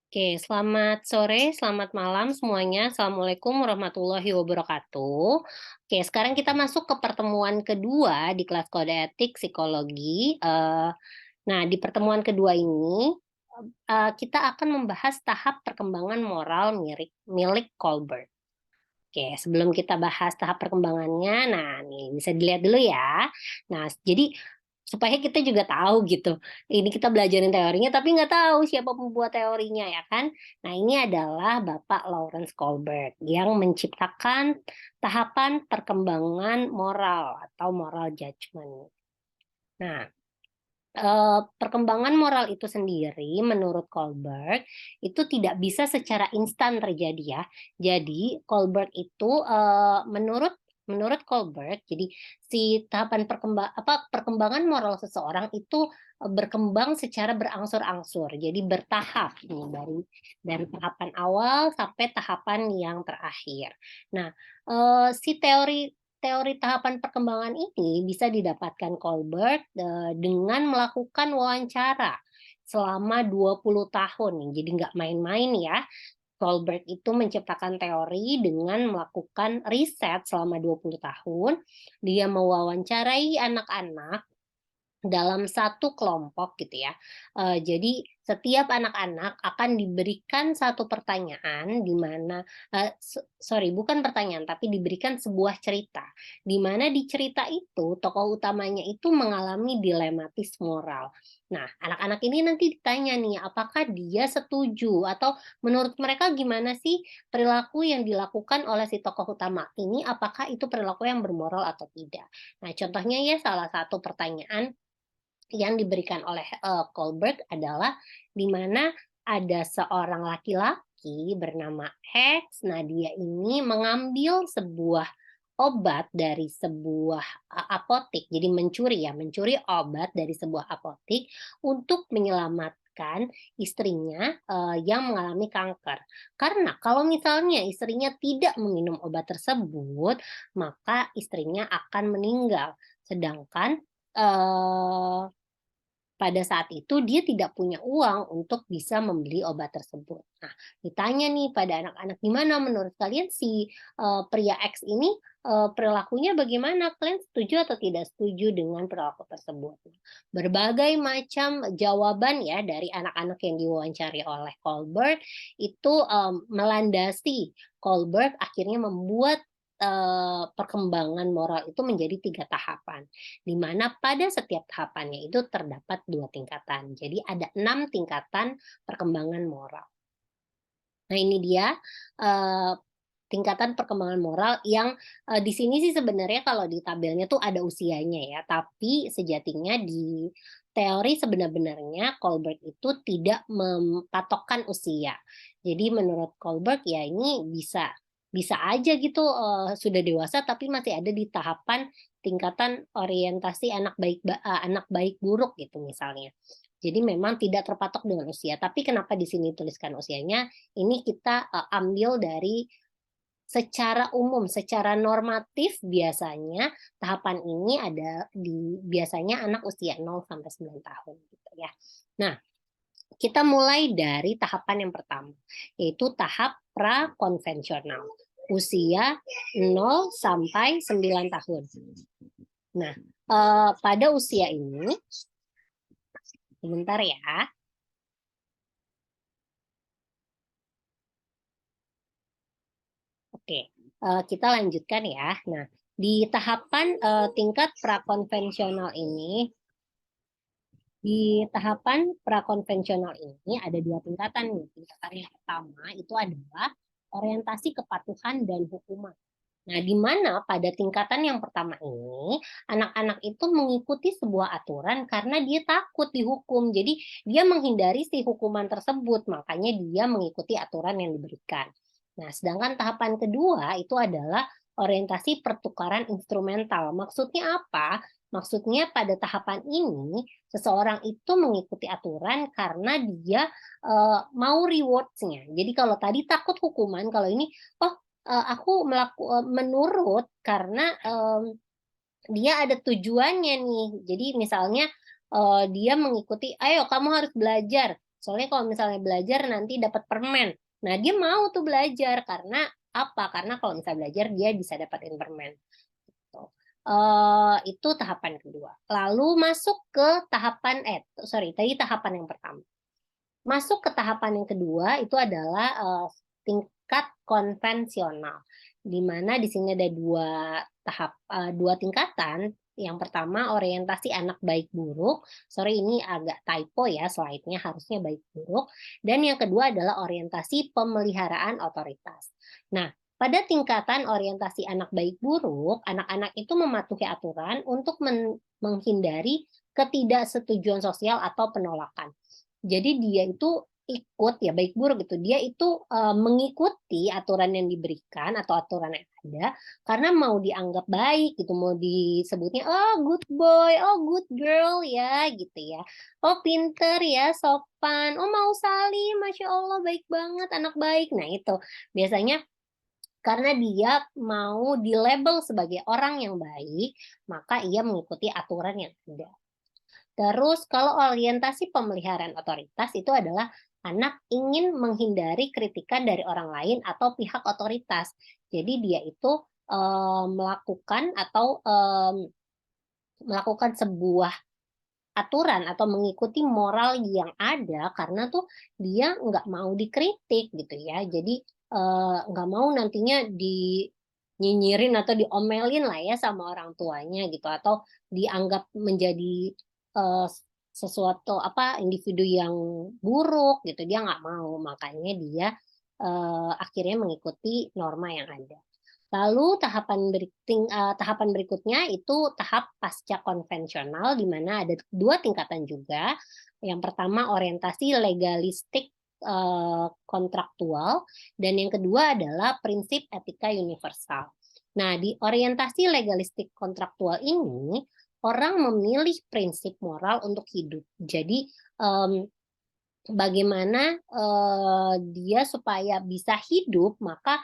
Oke, selamat sore, selamat malam semuanya. Assalamualaikum warahmatullahi wabarakatuh. Oke, sekarang kita masuk ke pertemuan kedua di kelas kode etik psikologi. Nah, di pertemuan kedua ini kita akan membahas tahap perkembangan moral milik Colbert. Oke, sebelum kita bahas tahap perkembangannya, nah nih bisa dilihat dulu ya. Nah, jadi supaya kita juga tahu gitu. Ini kita belajarin teorinya, tapi nggak tahu siapa pembuat teorinya ya kan. Nah, ini adalah Bapak Lawrence Kohlberg yang menciptakan tahapan perkembangan moral atau moral judgment. Nah, perkembangan moral itu sendiri menurut Kohlberg itu tidak bisa secara instan terjadi ya. Jadi Kohlberg itu menurut menurut Kohlberg, jadi si tahapan perkembangan moral seseorang itu berkembang secara berangsur-angsur. Jadi bertahap nih dari tahapan awal sampai tahapan yang terakhir. Nah, si teori teori tahapan perkembangan ini bisa didapatkan Kohlberg dengan melakukan wawancara selama 20 tahun. Jadi nggak main-main ya. Kohlberg itu menciptakan teori dengan melakukan riset selama 20 tahun. Dia mewawancarai anak-anak dalam satu kelompok gitu ya. Jadi setiap anak-anak akan diberikan satu pertanyaan di mana sorry bukan pertanyaan tapi diberikan sebuah cerita. Di mana di cerita itu tokoh utamanya itu mengalami dilematis moral. Nah, anak-anak ini nanti ditanya nih apakah dia setuju atau menurut mereka gimana sih perilaku yang dilakukan oleh si tokoh utama ini apakah itu perilaku yang bermoral atau tidak. Nah, contohnya ya salah satu pertanyaan yang diberikan oleh Kohlberg adalah di mana ada seorang laki-laki bernama X. Nah, dia ini mengambil sebuah obat dari sebuah apotik. Jadi mencuri obat dari sebuah apotik untuk menyelamatkan istrinya yang mengalami kanker. Karena kalau misalnya istrinya tidak meminum obat tersebut, maka istrinya akan meninggal. Sedangkan eh, pada saat itu dia tidak punya uang untuk bisa membeli obat tersebut. Nah, ditanya nih pada anak-anak, gimana menurut kalian si pria X ini perilakunya bagaimana? Kalian setuju atau tidak setuju dengan perilaku tersebut? Berbagai macam jawaban ya dari anak-anak yang diwawancari oleh Kohlberg itu melandasi Kohlberg akhirnya membuat perkembangan moral itu menjadi 3 tahapan di mana pada setiap tahapannya itu terdapat 2 tingkatan. Jadi ada 6 tingkatan perkembangan moral. Nah ini dia uh, tingkatan perkembangan moral yang di sini sih sebenarnya kalau di tabelnya tuh ada usianya ya, tapi sejatinya di teori sebenarnya Kohlberg itu tidak mempatokkan usia. Jadi menurut Kohlberg ya ini bisa bisa aja gitu sudah dewasa tapi masih ada di tahapan tingkatan orientasi anak baik buruk gitu misalnya. Jadi memang tidak terpatok dengan usia. Tapi kenapa di sini tuliskan usianya? Ini kita ambil dari secara umum, secara normatif biasanya tahapan ini ada di biasanya anak usia 0 sampai 9 tahun gitu ya. Nah, kita mulai dari tahapan yang pertama, yaitu tahap prakonvensional. Usia 0 sampai 9 tahun. Nah, pada usia ini sebentar ya. Oke, kita lanjutkan ya. Nah, di tahapan tingkat prakonvensional ini, di tahapan prakonvensional ini ada 2 tingkatan nih. Tingkatan yang pertama itu adalah orientasi kepatuhan dan hukuman. Nah, di mana pada tingkatan yang pertama ini, anak-anak itu mengikuti sebuah aturan karena dia takut dihukum. Jadi, dia menghindari si hukuman tersebut, makanya dia mengikuti aturan yang diberikan. Nah, sedangkan tahapan kedua itu adalah orientasi pertukaran instrumental. Maksudnya apa? Maksudnya pada tahapan ini, seseorang itu mengikuti aturan karena dia mau rewards-nya. Jadi kalau tadi takut hukuman, kalau ini, oh aku menurut karena dia ada tujuannya nih. Jadi misalnya dia mengikuti, ayo kamu harus belajar Soalnya kalau misalnya belajar nanti dapat permen. Nah, dia mau tuh belajar karena apa? Karena kalau misalnya belajar dia bisa dapatin permen. Gitu. Itu tahapan kedua. Lalu masuk ke tahapan sorry, tadi tahapan yang pertama. Masuk ke tahapan yang kedua itu adalah tingkat konvensional, di mana di sini ada dua tingkatan. Yang pertama orientasi anak baik buruk. Sorry ini agak typo ya slide-nya, harusnya baik buruk. Dan yang kedua adalah orientasi pemeliharaan otoritas. Nah, pada tingkatan orientasi anak baik buruk, anak-anak itu mematuhi aturan untuk menghindari ketidaksetujuan sosial atau penolakan. Jadi dia itu ikut ya baik buruk gitu. Dia itu mengikuti aturan yang diberikan atau aturan yang ada karena mau dianggap baik gitu, mau disebutnya oh good boy, oh good girl ya gitu ya. Oh pinter ya, sopan. Oh mau salih, masya Allah baik banget, anak baik. Nah itu biasanya karena dia mau dilabel sebagai orang yang baik, maka ia mengikuti aturan yang ada. Terus kalau orientasi pemeliharaan otoritas itu adalah anak ingin menghindari kritikan dari orang lain atau pihak otoritas. Jadi dia itu melakukan atau melakukan sebuah aturan atau mengikuti moral yang ada karena tuh dia nggak mau dikritik gitu ya. Jadi nggak mau nantinya dinyinyirin atau diomelin lah ya sama orang tuanya gitu atau dianggap menjadi eh, sesuatu apa individu yang buruk gitu, dia nggak mau, makanya dia akhirnya mengikuti norma yang ada. Lalu tahapan berikutnya itu tahap pasca konvensional, di mana ada dua tingkatan juga. Yang pertama orientasi legalistik kontraktual, dan yang kedua adalah prinsip etika universal. Nah, di orientasi legalistik kontraktual ini, orang memilih prinsip moral untuk hidup. Jadi, bagaimana dia supaya bisa hidup, maka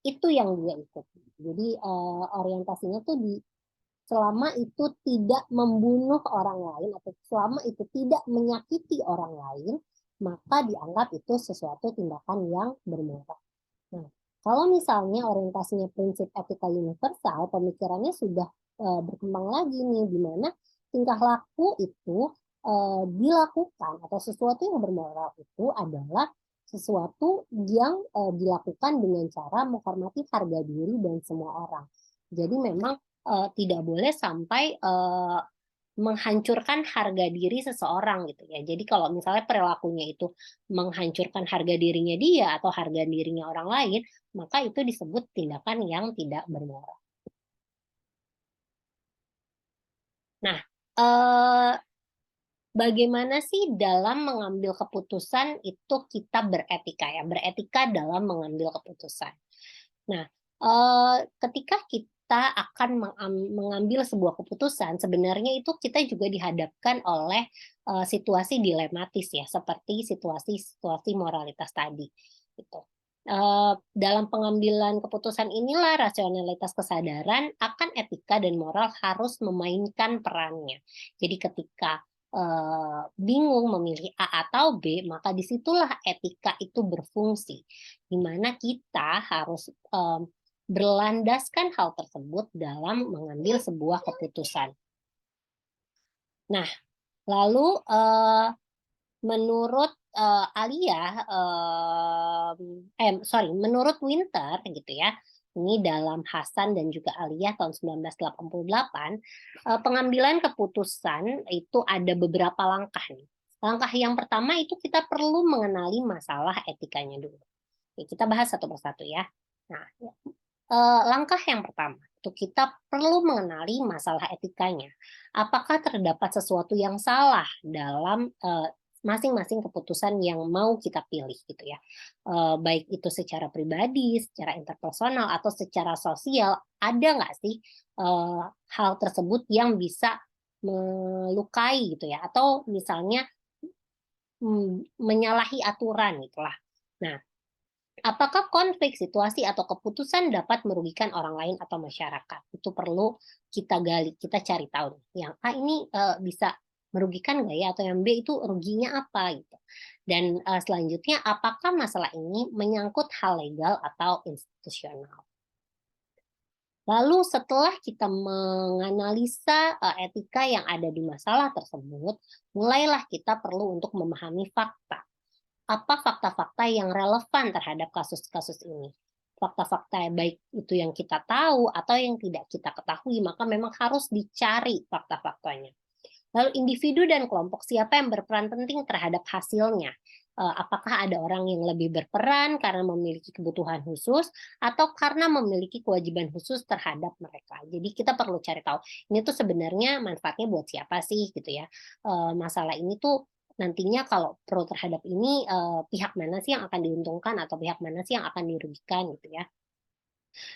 itu yang dia ikut. Jadi orientasinya tuh selama itu tidak membunuh orang lain atau selama itu tidak menyakiti orang lain, maka dianggap itu sesuatu tindakan yang bermoral. Nah, kalau misalnya orientasinya prinsip etika universal, pemikirannya sudah berkembang lagi nih, di mana tingkah laku itu dilakukan atau sesuatu yang bermoral itu adalah sesuatu yang dilakukan dengan cara menghormati harga diri dan semua orang. Jadi memang tidak boleh sampai menghancurkan harga diri seseorang gitu ya. Jadi kalau misalnya perilakunya itu menghancurkan harga dirinya dia atau harga dirinya orang lain, maka itu disebut tindakan yang tidak bermoral. Nah, eh, bagaimana sih dalam mengambil keputusan itu kita beretika ya, beretika dalam mengambil keputusan. Nah, ketika kita akan mengambil sebuah keputusan, sebenarnya itu kita juga dihadapkan oleh situasi dilematis ya, seperti situasi-situasi moralitas tadi. Gitu. Dalam pengambilan keputusan inilah rasionalitas kesadaran akan etika dan moral harus memainkan perannya. Jadi ketika bingung memilih A atau B, maka disitulah etika itu berfungsi, di mana kita harus berlandaskan hal tersebut dalam mengambil sebuah keputusan. Nah, lalu menurut Alia, menurut Winter gitu ya, ini dalam Hasan dan juga Alia tahun 1988, pengambilan keputusan itu ada beberapa langkah nih. Langkah yang pertama itu kita perlu mengenali masalah etikanya dulu. Oke, kita bahas satu persatu ya. Nah, langkah yang pertama itu kita perlu mengenali masalah etikanya. Apakah terdapat sesuatu yang salah dalam masing-masing keputusan yang mau kita pilih gitu ya. Baik itu secara pribadi, secara interpersonal atau secara sosial, ada nggak sih hal tersebut yang bisa melukai gitu ya, atau misalnya menyalahi aturan gitulah. Nah, apakah konflik, situasi, atau keputusan dapat merugikan orang lain atau masyarakat? Itu perlu kita gali, kita cari tahu. Yang A ini bisa merugikan nggak ya, atau yang B itu ruginya apa gitu. Dan selanjutnya apakah masalah ini menyangkut hal legal atau institusional. Lalu setelah kita menganalisa etika yang ada di masalah tersebut, mulailah kita perlu untuk memahami fakta. Apa fakta-fakta yang relevan terhadap kasus-kasus ini? Fakta-fakta baik itu yang kita tahu atau yang tidak kita ketahui, maka memang harus dicari fakta-faktanya. Lalu individu dan kelompok siapa yang berperan penting terhadap hasilnya? Apakah ada orang yang lebih berperan karena memiliki kebutuhan khusus atau karena memiliki kewajiban khusus terhadap mereka? Jadi kita perlu cari tahu ini tuh sebenarnya manfaatnya buat siapa sih gitu ya. Masalah ini tuh nantinya kalau pro terhadap ini pihak mana sih yang akan diuntungkan atau pihak mana sih yang akan dirugikan gitu ya.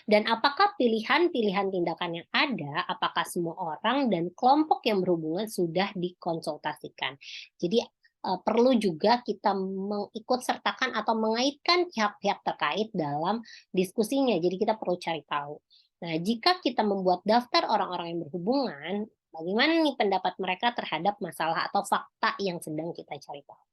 Dan apakah pilihan-pilihan tindakan yang ada, apakah semua orang dan kelompok yang berhubungan sudah dikonsultasikan. Jadi perlu juga kita mengikut sertakan atau mengaitkan pihak-pihak terkait dalam diskusinya. Jadi kita perlu cari tahu. Nah, jika kita membuat daftar orang-orang yang berhubungan, bagaimana nih pendapat mereka terhadap masalah atau fakta yang sedang kita cari tahu.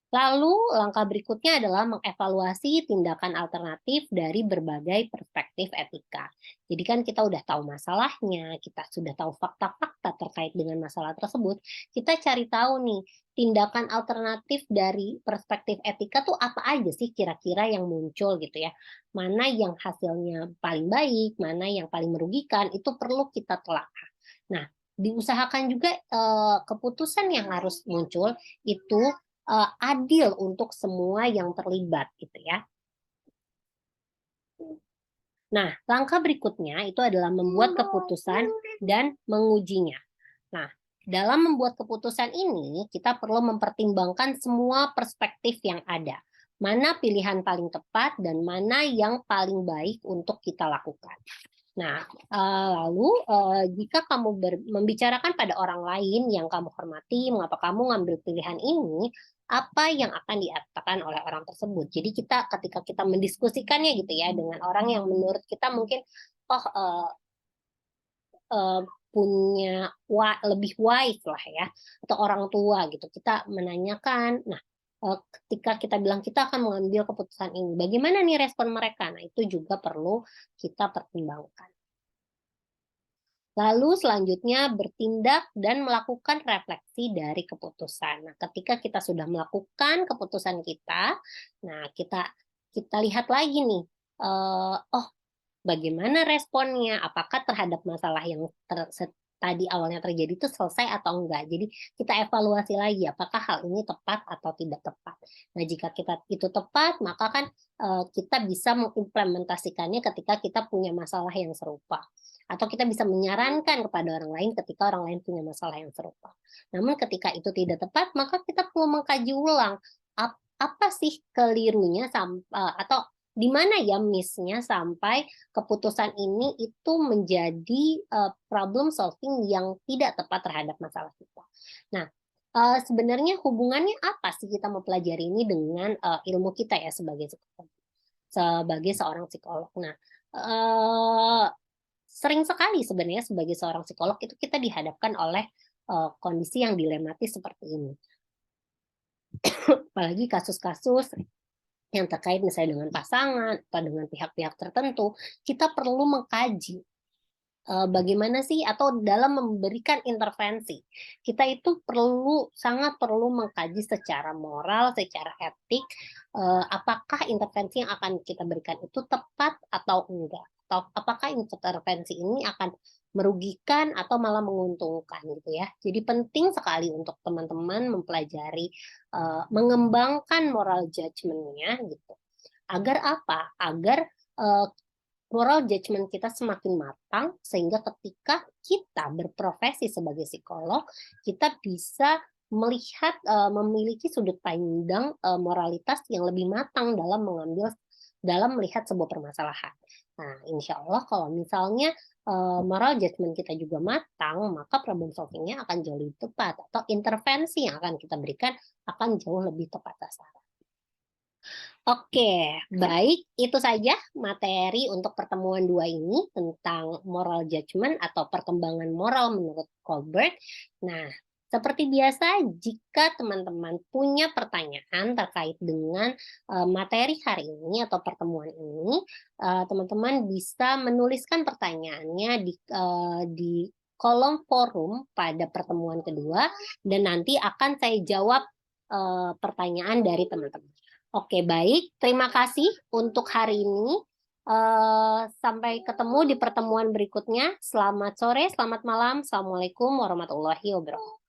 Lalu langkah berikutnya adalah mengevaluasi tindakan alternatif dari berbagai perspektif etika. Jadi kan kita udah tahu masalahnya, kita sudah tahu fakta-fakta terkait dengan masalah tersebut, kita cari tahu nih tindakan alternatif dari perspektif etika tuh apa aja sih kira-kira yang muncul gitu ya. Mana yang hasilnya paling baik, mana yang paling merugikan, itu perlu kita telaah. Nah, diusahakan juga keputusan yang harus muncul itu adil untuk semua yang terlibat gitu ya. Nah, langkah berikutnya itu adalah membuat keputusan dan mengujinya. Nah, dalam membuat keputusan ini kita perlu mempertimbangkan semua perspektif yang ada. Mana pilihan paling tepat dan mana yang paling baik untuk kita lakukan. Nah, lalu jika kamu membicarakan pada orang lain yang kamu hormati, mengapa kamu ngambil pilihan ini, apa yang akan dikatakan oleh orang tersebut. Jadi ketika kita mendiskusikannya gitu ya dengan orang yang menurut kita mungkin oh uh, punya lebih wise lah ya atau orang tua gitu. Kita menanyakan, nah ketika kita bilang kita akan mengambil keputusan ini, bagaimana nih respon mereka? Nah, itu juga perlu kita pertimbangkan. Lalu selanjutnya bertindak dan melakukan refleksi dari keputusan. Nah, ketika kita sudah melakukan keputusan kita, nah kita lihat lagi nih, oh bagaimana responnya? Apakah terhadap masalah yang tadi awalnya terjadi itu selesai atau enggak? Jadi kita evaluasi lagi apakah hal ini tepat atau tidak tepat. Nah, jika kita itu tepat, maka kan kita bisa mengimplementasikannya ketika kita punya masalah yang serupa. Atau kita bisa menyarankan kepada orang lain ketika orang lain punya masalah yang serupa. Namun ketika itu tidak tepat, maka kita perlu mengkaji ulang apa sih kelirunya atau di mana ya miss-nya sampai keputusan ini itu menjadi problem solving yang tidak tepat terhadap masalah kita. Nah, sebenarnya hubungannya apa sih kita mempelajari ini dengan ilmu kita ya sebagai seorang psikolog. Nah, sering sekali sebenarnya sebagai seorang psikolog itu kita dihadapkan oleh kondisi yang dilematis seperti ini. Apalagi kasus-kasus yang terkait misalnya dengan pasangan atau dengan pihak-pihak tertentu, kita perlu mengkaji bagaimana sih atau dalam memberikan intervensi. Kita itu sangat perlu mengkaji secara moral, secara etik, apakah intervensi yang akan kita berikan itu tepat atau enggak. Atau apakah intervensi ini akan merugikan atau malah menguntungkan gitu ya. Jadi penting sekali untuk teman-teman mempelajari, mengembangkan moral judgment-nya gitu. Agar apa? Agar moral judgment kita semakin matang sehingga ketika kita berprofesi sebagai psikolog, kita bisa melihat memiliki sudut pandang moralitas yang lebih matang dalam melihat sebuah permasalahan. Nah, insya Allah kalau misalnya moral judgment kita juga matang, maka problem solvingnya akan jauh lebih tepat atau intervensi yang akan kita berikan akan jauh lebih tepat sasaran. Oke, baik. Itu saja materi untuk pertemuan 2 ini tentang moral judgment atau perkembangan moral menurut Kohlberg. Nah, Seperti biasa, jika teman-teman punya pertanyaan terkait dengan materi hari ini atau pertemuan ini, teman-teman bisa menuliskan pertanyaannya di kolom forum pada pertemuan kedua, dan nanti akan saya jawab pertanyaan dari teman-teman. Oke, baik. Terima kasih untuk hari ini. Sampai ketemu di pertemuan berikutnya. Selamat sore, selamat malam. Assalamualaikum warahmatullahi wabarakatuh.